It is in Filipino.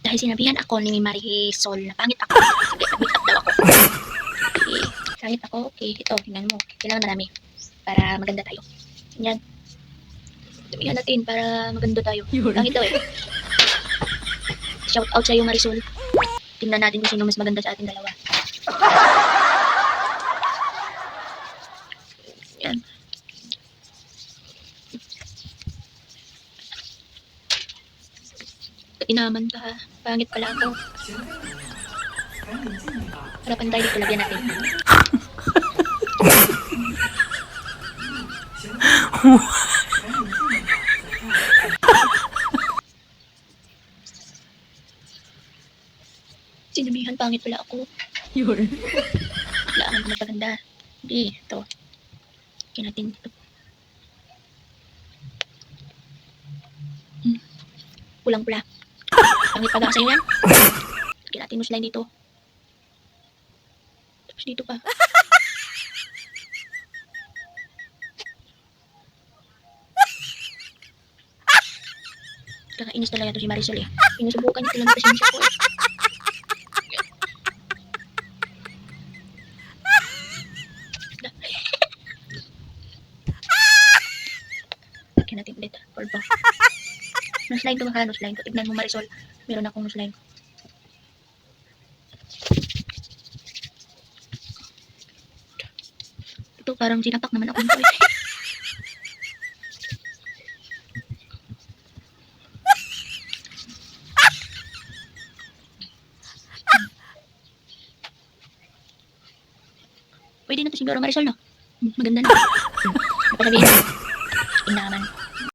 Dahil sinabihan ako ni Marisol na pangit ako. Sige, mag-make up daw ako. Okay, pangit ako. Okay, ito, tingnan mo. Kailangan marami para maganda tayo. Yan. Damihan natin para maganda tayo. Pangit daw eh. Shout out sa'yo, Marisol. Tingnan natin kung sino mas maganda sa ating dalawa. Yan. Inaman ka ha. Pangit pala ako. Harapan tayo dito, lagyan natin. Sinabihan, pangit pala ako. Kailangan ko magpaganda. Hindi, ito. Lagyan natin ito. Pulang-pula. Pangit pala sa'yo yan. Lagyan natin nose line dito. Tapos dito pa. Kakainis talaga ito si Marisol eh. Pinusubukan niya talaga pasensya ko eh. Lagyan natin ulit. Pulpo. Nose line to ha, nose line to. Tignan mo Marisol. Meron akong nose line. Ito parang sinapak naman ako nito eh. Pwede na to siguro Marisol no? Maganda na. Napasabihin na.